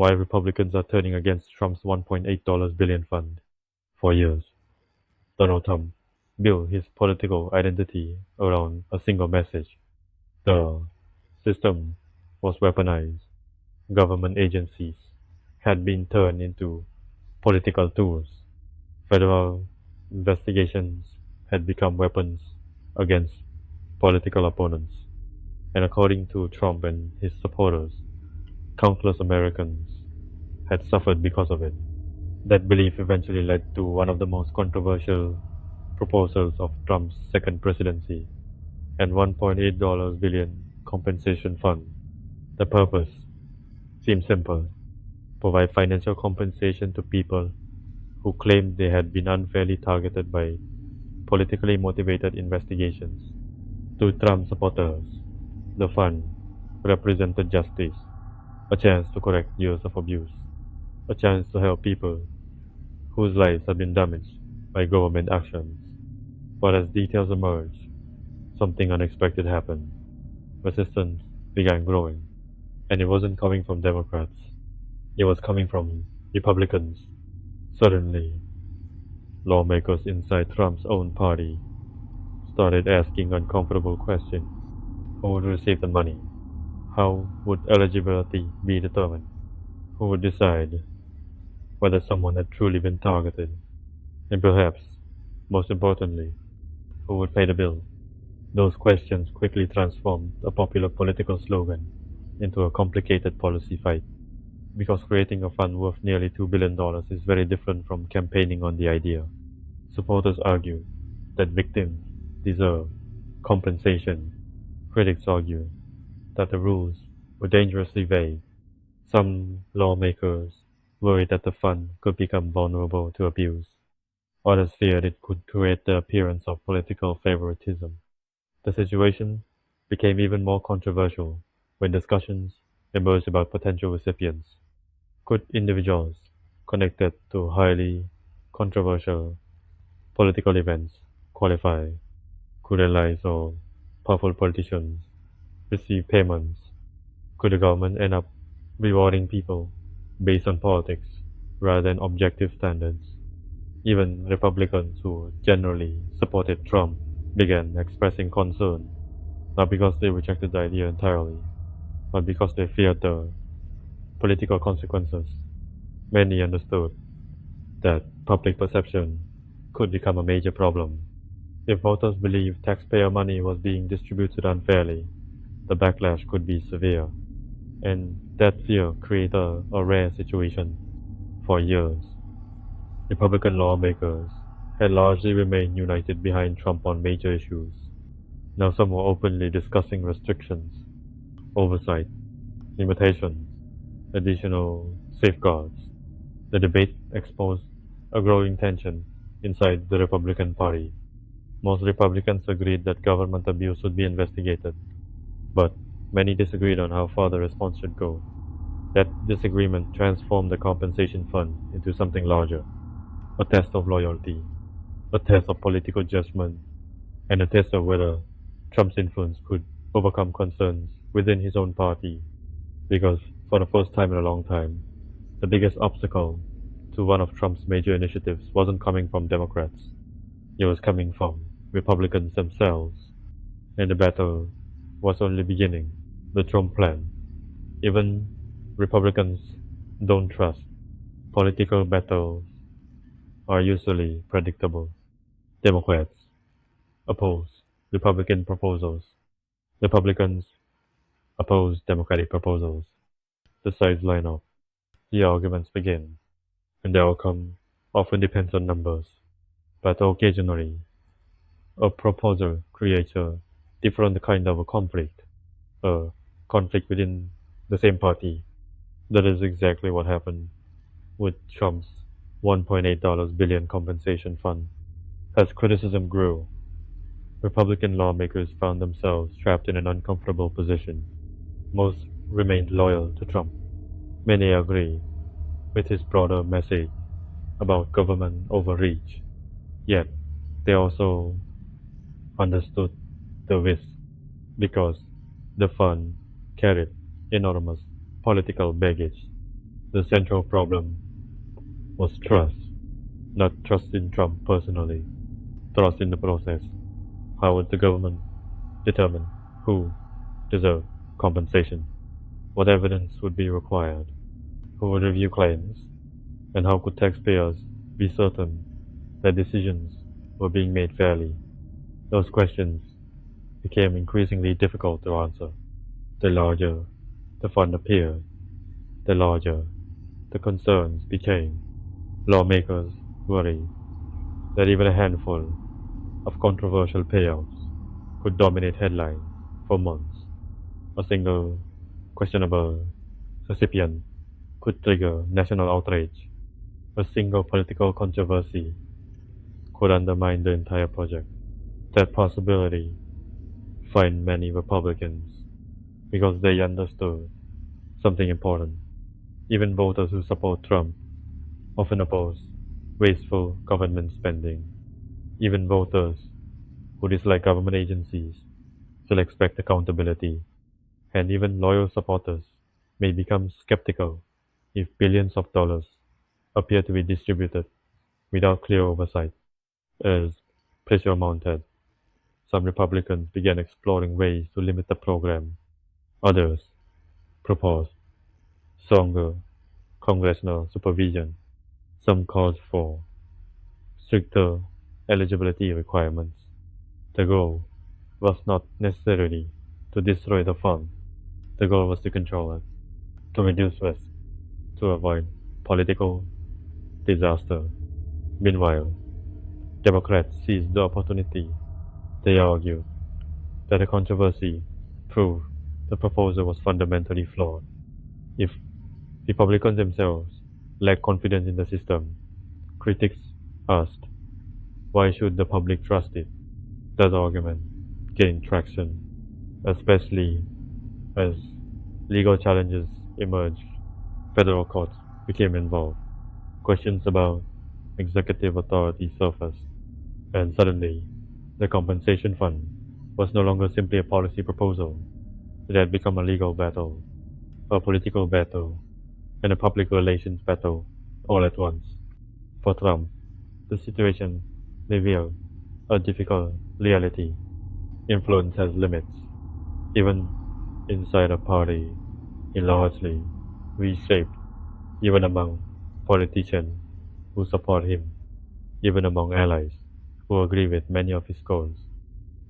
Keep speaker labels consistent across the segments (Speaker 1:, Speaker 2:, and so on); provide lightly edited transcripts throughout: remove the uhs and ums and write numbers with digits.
Speaker 1: why Republicans are turning against Trump's $1.8 billion fund. For years, Donald Trump built his political identity around a single message. The system was weaponized. Government agencies had been turned into political tools. Federal investigations had become weapons against political opponents. And according to Trump and his supporters, countless Americans had suffered because of it. That belief eventually led to one of the most controversial proposals of Trump's second presidency, and $1.8 billion compensation fund. The purpose seemed simple: provide financial compensation to people who claimed they had been unfairly targeted by politically motivated investigations. To Trump supporters, the fund represented justice, a chance to correct years of abuse, a chance to help people whose lives had been damaged by government actions. But as details emerged, something unexpected happened. Resistance began growing, and it wasn't coming from Democrats. It was coming from Republicans. Suddenly, lawmakers inside Trump's own party started asking uncomfortable questions. Who would receive the money? How would eligibility be determined? Who would decide whether someone had truly been targeted? And perhaps, most importantly, who would pay the bill? Those questions quickly transformed a popular political slogan into a complicated policy fight, because creating a fund worth nearly $2 billion is very different from campaigning on the idea. Supporters argue that victims deserve compensation. Critics argue that the rules were dangerously vague. Some lawmakers worried that the fund could become vulnerable to abuse. Others feared it could create the appearance of political favoritism. The situation became even more controversial when discussions emerged about potential recipients. Could individuals connected to highly controversial political events qualify? Could allies or powerful politicians receive payments? Could the government end up rewarding people based on politics rather than objective standards? Even Republicans who generally supported Trump began expressing concern, not because they rejected the idea entirely, but because they feared the political consequences. Many understood that public perception could become a major problem. If voters believed taxpayer money was being distributed unfairly, the backlash could be severe. And that fear created a rare situation. For years, Republican lawmakers had largely remained united behind Trump on major issues. Now some were openly discussing restrictions, oversight, limitations, additional safeguards. The debate exposed a growing tension inside the Republican Party. Most Republicans agreed that government abuse would be investigated, but many disagreed on how far the response should go. That disagreement transformed the compensation fund into something larger: a test of loyalty, a test of political judgment, and a test of whether Trump's influence could overcome concerns within his own party. Because for the first time in a long time, the biggest obstacle to one of Trump's major initiatives wasn't coming from Democrats. It was coming from Republicans themselves. And the battle was only beginning. The Trump plan. Even Republicans don't trust. Political battles are usually predictable. Democrats oppose Republican proposals. Republicans oppose Democratic proposals. The sides line up. The arguments begin, and the outcome often depends on numbers. But occasionally, a proposal creates a different kind of a a conflict within the same party. That is exactly what happened with Trump's $1.8 billion compensation fund. As criticism grew, Republican lawmakers found themselves trapped in an uncomfortable position. Most remained loyal to Trump. Many agree with his broader message about government overreach. Yet, they also understood the risk because the fund carried enormous political baggage. The central problem was trust, not trust in Trump personally, trust in the process. How would the government determine who deserved compensation? What evidence would be required? Who would review claims? And how could taxpayers be certain that decisions were being made fairly? Those questions became increasingly difficult to answer. The larger the fund appeared, the larger the concerns became. Lawmakers worried that even a handful of controversial payouts could dominate headlines for months. A single questionable recipient could trigger national outrage. A single political controversy could undermine the entire project. That possibility frightened many Republicans because they understood something important. Even voters who support Trump often oppose wasteful government spending. Even voters who dislike government agencies still expect accountability, and even loyal supporters may become skeptical if billions of dollars appear to be distributed without clear oversight. As pressure mounted, some Republicans began exploring ways to limit the program. Others proposed stronger congressional supervision. Some called for stricter eligibility requirements. The goal was not necessarily to destroy the fund. The goal was to control it, to reduce risk, to avoid political disaster. Meanwhile, Democrats seized the opportunity. They argued that the controversy proved the proposal was fundamentally flawed. If Republicans themselves lacked confidence in the system, critics asked, why should the public trust it? That argument gained traction, especially as legal challenges emerged. Federal courts became involved. Questions about executive authority surfaced, and suddenly, the compensation fund was no longer simply a policy proposal. It had become a legal battle, a political battle, and a public relations battle all at once. For Trump, the situation revealed a difficult reality. Influence has limits. Even inside a party, he largely reshaped, even among politicians who support him, even among allies who agree with many of his goals.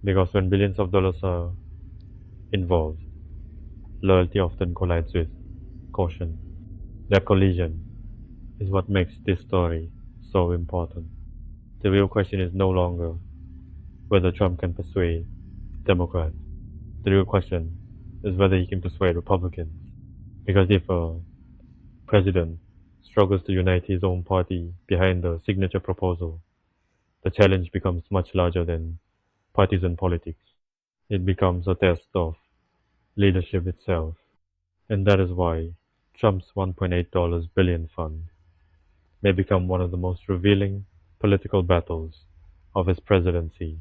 Speaker 1: Because when billions of dollars are involved, loyalty often collides with caution. That collision is what makes this story so important. The real question is no longer whether Trump can persuade Democrats. The real question is whether he can persuade Republicans. Because if a president struggles to unite his own party behind the signature proposal, the challenge becomes much larger than partisan politics. It becomes a test of leadership itself. And that is why Trump's $1.8 billion fund may become one of the most revealing political battles of his presidency,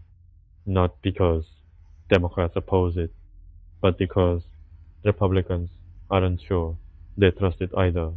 Speaker 1: not because Democrats oppose it, but because Republicans aren't sure they trust it either.